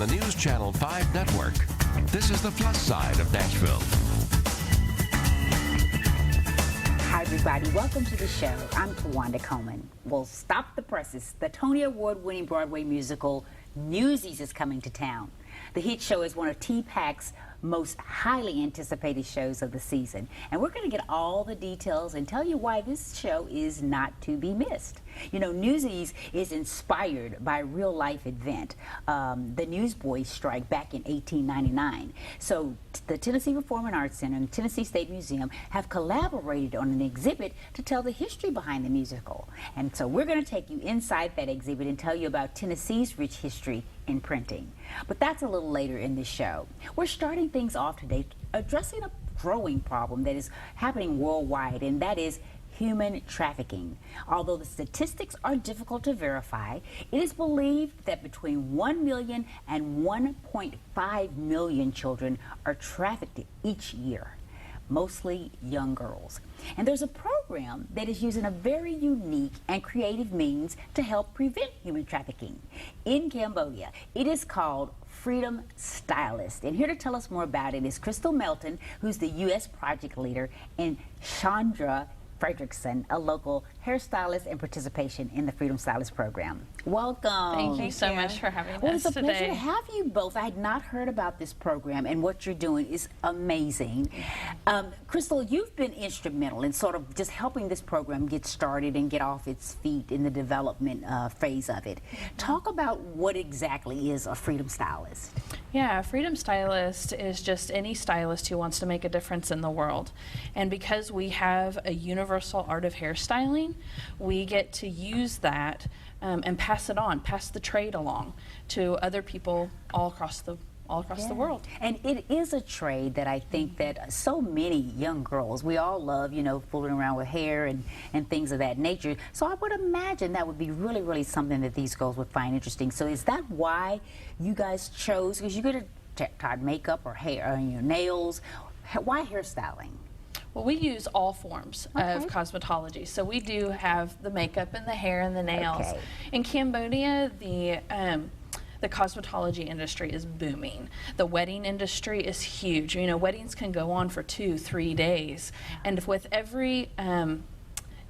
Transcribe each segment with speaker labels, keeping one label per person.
Speaker 1: on the News Channel 5 network. This is the Plus Side of Nashville.
Speaker 2: Hi, everybody. Welcome to the show. I'm Tawanda Coleman. Well, stop the presses. The Tony Award-winning Broadway musical Newsies is coming to town. The hit show is one of T-Pac's most highly anticipated shows of the season. And we're going to get all the details and tell you why this show is not to be missed. You know, Newsies is inspired by a real-life event, the Newsboys strike back in 1899. So the Tennessee Performing Arts Center and the Tennessee State Museum have collaborated on an exhibit to tell the history behind the musical. And so we're going to take you inside that exhibit and tell you about Tennessee's rich history in printing. But that's a little later in the show. We're starting things off today addressing a growing problem that is happening worldwide, and that is human trafficking. Although the statistics are difficult to verify, it is believed that between 1 million and 1.5 million children are trafficked each year, mostly young girls. And there's a program that is using a very unique and creative means to help prevent human trafficking. In Cambodia, it is called Freedom Stylist. And here to tell us more about it is Crystal Melton, who's the U.S. project leader, and Chandra Fredrickson, a local hairstylist and participation in the Freedom Stylist program. Welcome.
Speaker 3: Thank you so much for having us
Speaker 2: today. It's a pleasure
Speaker 3: today.
Speaker 2: to have you both. I had not heard about this program, and what you're doing is amazing. Crystal, you've been instrumental in sort of just helping this program get started and get off its feet in the development phase of it. Talk about what exactly is a Freedom Stylist.
Speaker 3: Yeah, a Freedom Stylist is just any stylist who wants to make a difference in the world. And because we have a universal art of hairstyling, we get to use that and pass it on, pass the trade along to other people all across the world.
Speaker 2: And it is a trade that I think that so many young girls, we all love, you know, fooling around with hair and things of that nature. So I would imagine that would be really, really something that these girls would find interesting. So is that why you guys chose, because you could have tried makeup or hair or your nails, why hairstyling?
Speaker 3: Well, we use all forms of cosmetology. So we do have the makeup and the hair and the nails.
Speaker 2: Okay.
Speaker 3: In Cambodia, the cosmetology industry is booming. The wedding industry is huge. You know, weddings can go on for 2-3 days. And with every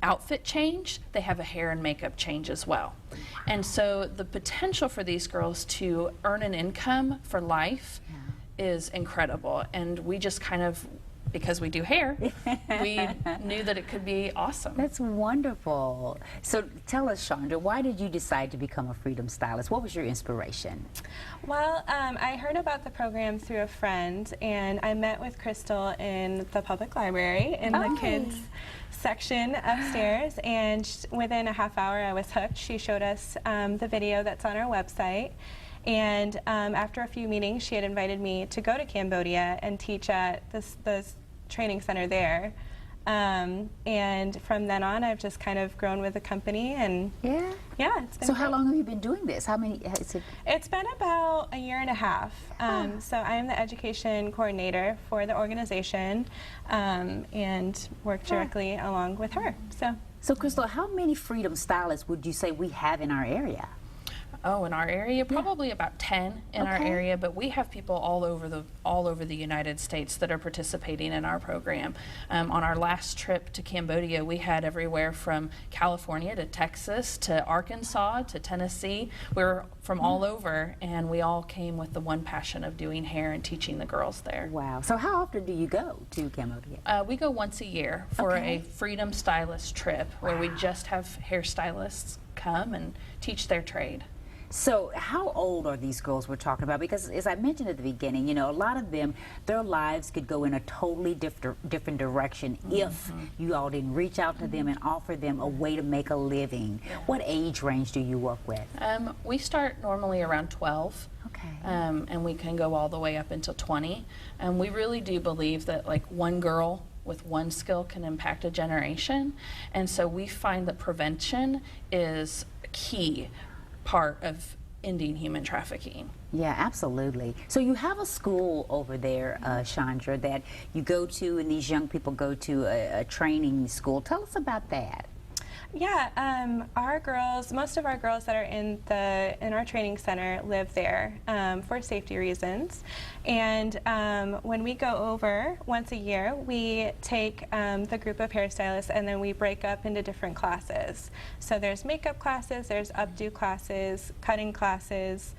Speaker 3: outfit change, they have a hair and makeup change as well. And so the potential for these girls to earn an income for life is incredible. And we just kind of, because we do hair, we knew that it could be awesome.
Speaker 2: That's wonderful. So tell us, Chandra, why did you decide to become a Freedom Stylist? What was your inspiration?
Speaker 4: Well, I heard about the program through a friend, and I met with Crystal in the public library in the kids section upstairs, and within a half hour I was hooked. She showed us the video that's on our website. And after a few meetings, she had invited me to go to Cambodia and teach at this training center there. And from then on, I've just kind of grown with the company, and yeah, it's been
Speaker 2: So
Speaker 4: great.
Speaker 2: how long have you been doing this? How many?
Speaker 4: It's been about a year and a half. So I am the education coordinator for the organization, and work directly along with her.
Speaker 2: So Crystal, how many Freedom Stylists would you say we have in our area?
Speaker 3: Oh, in our area, probably about 10 in our area, but we have people all over the United States that are participating in our program. On our last trip to Cambodia, we had everywhere from California to Texas to Arkansas to Tennessee. We were from all over, and we all came with the one passion of doing hair and teaching the girls there.
Speaker 2: Wow. So how often do you go to Cambodia?
Speaker 3: We go once a year for a Freedom Stylist trip where we just have hairstylists come and teach their trade.
Speaker 2: So how old are these girls we're talking about? Because as I mentioned at the beginning, you know, a lot of them, their lives could go in a totally different direction if you all didn't reach out to them and offer them a way to make a living. What age range do you work with?
Speaker 3: We start normally around 12. And we can go all the way up until 20. And we really do believe that like one girl with one skill can impact a generation. And so we find that prevention is a key part of ending human trafficking.
Speaker 2: Yeah, absolutely. So you have a school over there, Chandra, that you go to, and these young people go to a training school. Tell us about that.
Speaker 4: Yeah, most of our girls that are in our training center live there for safety reasons. And when we go over once a year, we take the group of hairstylists and then we break up into different classes. So there's makeup classes, there's updo classes, cutting classes.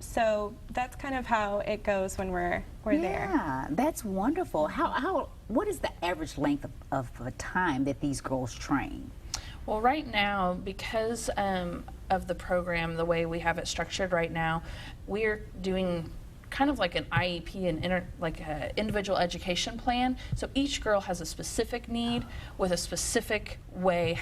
Speaker 4: So that's kind of how it goes when we're there.
Speaker 2: Yeah, that's wonderful. What is the average length of time that these girls train?
Speaker 3: Well, right now, because of the program, the way we have it structured right now, we're doing kind of like an IEP, an individual education plan. So each girl has a specific need with a specific way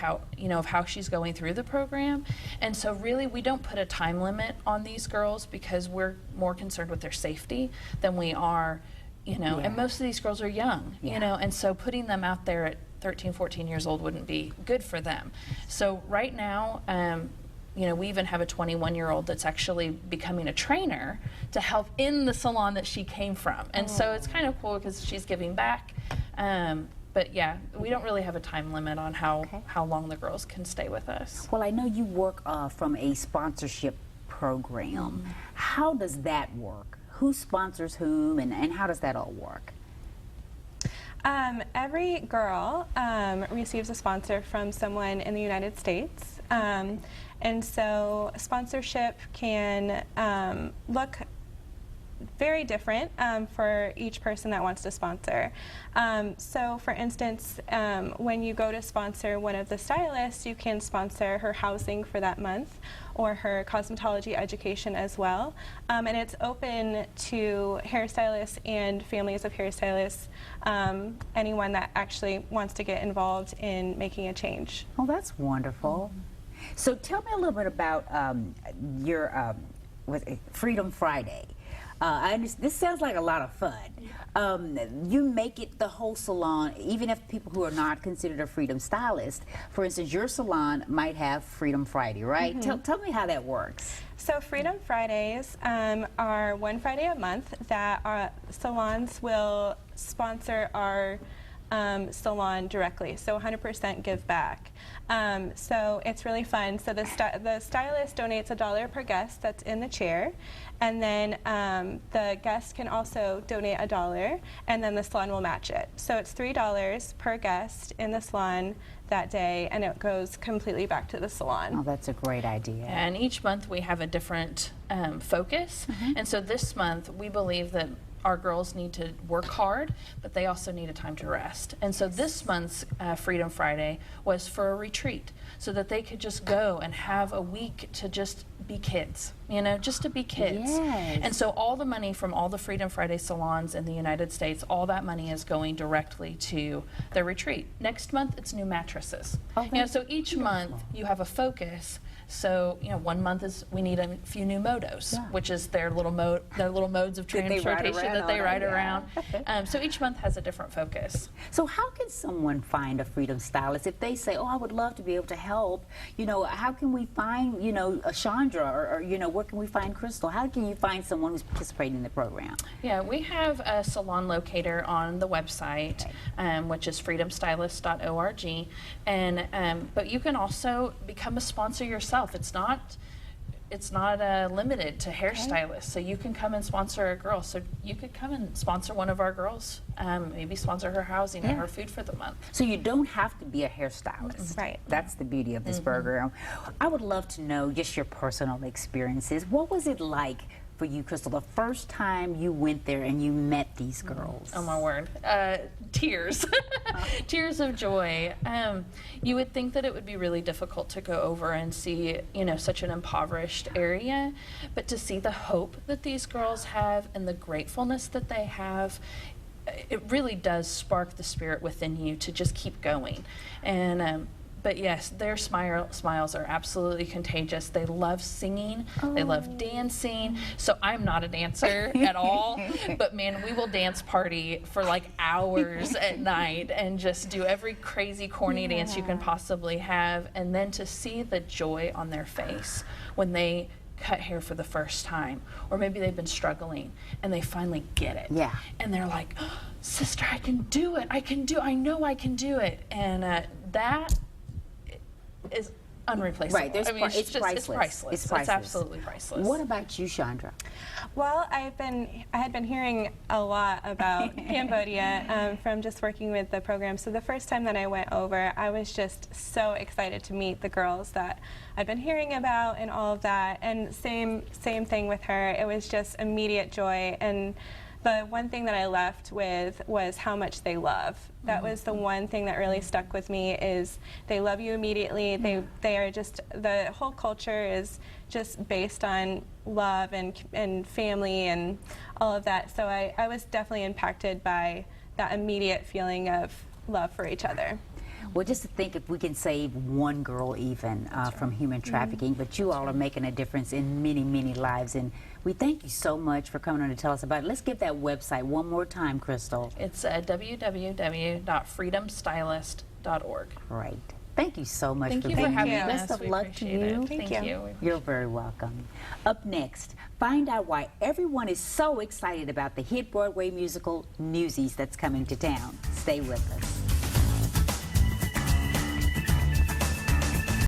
Speaker 3: of how she's going through the program. And so really we don't put a time limit on these girls because we're more concerned with their safety than we are, and most of these girls are young, and so putting them out there at 13, 14 years old wouldn't be good for them. So right now, we even have a 21-year-old that's actually becoming a trainer to help in the salon that she came from. And so it's kind of cool because she's giving back. But yeah, we don't really have a time limit on how long the girls can stay with us.
Speaker 2: Well, I know you work from a sponsorship program. How does that work? Who sponsors whom, and how does that all work?
Speaker 4: Every girl receives a sponsor from someone in the United States. And so sponsorship can look very different for each person that wants to sponsor. So for instance, when you go to sponsor one of the stylists, you can sponsor her housing for that month or her cosmetology education as well. And it's open to hairstylists and families of hairstylists, anyone that actually wants to get involved in making a change.
Speaker 2: Oh, that's wonderful. So tell me a little bit about your Freedom Friday. This sounds like a lot of fun. You make it the whole salon, even if people who are not considered a Freedom stylist. For instance, your salon might have Freedom Friday, right? Tell me how that works.
Speaker 4: So Freedom Fridays are one Friday a month that our salons will sponsor our salon directly, so 100% give back. So it's really fun. So the stylist donates $1 per guest that's in the chair, and then the guest can also donate $1, and then the salon will match it. So it's $3 per guest in the salon that day, and it goes completely back to the salon.
Speaker 2: Oh, that's a great idea.
Speaker 3: And each month we have a different focus, and so this month we believe that our girls need to work hard, but they also need a time to rest. And so this month's Freedom Friday was for a retreat, so that they could just go and have a week to just be kids, just to be kids.
Speaker 2: Yes.
Speaker 3: And so all the money from all the Freedom Friday salons in the United States, all that money is going directly to the retreat. Next month, it's new mattresses. So each month you have a focus. So, 1 month is we need a few new motos, which is their little modes of transportation that they ride around. So each month has a different focus.
Speaker 2: So how can someone find a Freedom stylist if they say, "Oh, I would love to be able to help"? How can we find, a Chandra, or where can we find Crystal? How can you find someone who's participating in the program?
Speaker 3: Yeah, we have a salon locator on the website, which is freedomstylist.org, and but you can also become a sponsor yourself. It's not limited to hairstylists, so you can come and sponsor a girl. So you could come and sponsor one of our girls, maybe sponsor her housing and her food for the month.
Speaker 2: So you don't have to be a hairstylist.
Speaker 4: Right.
Speaker 2: That's the beauty of this program. I would love to know just your personal experiences. What was it like for you, Crystal, the first time you went there and you met these girls?
Speaker 3: Oh my word, tears, tears of joy. You would think that it would be really difficult to go over and see, such an impoverished area, but to see the hope that these girls have and the gratefulness that they have, it really does spark the spirit within you to just keep going. And but yes, their smiles are absolutely contagious. They love singing. They love dancing. So I'm not a dancer at all, but man, we will dance party for like hours at night and just do every crazy corny dance you can possibly have. And then to see the joy on their face when they cut hair for the first time, or maybe they've been struggling and they finally get it.
Speaker 2: Yeah.
Speaker 3: And they're like, oh, sister, I can do it. I know I can do it. And that is unreplaceable.
Speaker 2: Right, there's
Speaker 3: I mean,
Speaker 2: it's
Speaker 3: just,
Speaker 2: priceless.
Speaker 3: It's priceless.
Speaker 2: It's priceless.
Speaker 3: It's absolutely priceless.
Speaker 2: What about you, Chandra?
Speaker 4: Well, I had been hearing a lot about Cambodia from just working with the program. So the first time that I went over, I was just so excited to meet the girls that I'd been hearing about and all of that. And same thing with her. It was just immediate joy. And the one thing that I left with was how much they love. That was the one thing that really stuck with me, is they love you immediately. They are just, the whole culture is just based on love and family and all of that. So I was definitely impacted by that immediate feeling of love for each other.
Speaker 2: Well, just to think if we can save one girl even from human trafficking, but you all are making a difference in many, many lives. And we thank you so much for coming on to tell us about it. Let's give that website one more time, Crystal.
Speaker 3: It's www.freedomstylist.org.
Speaker 2: Great. Thank you so much
Speaker 3: Thank
Speaker 2: for
Speaker 3: you
Speaker 2: being
Speaker 3: for having
Speaker 2: here.
Speaker 3: us.
Speaker 2: Best of
Speaker 3: We
Speaker 2: luck to
Speaker 3: appreciate
Speaker 2: you.
Speaker 3: it. Thank you.
Speaker 2: You're very welcome. Up next, find out why everyone is so excited about the hit Broadway musical Newsies that's coming to town. Stay with us.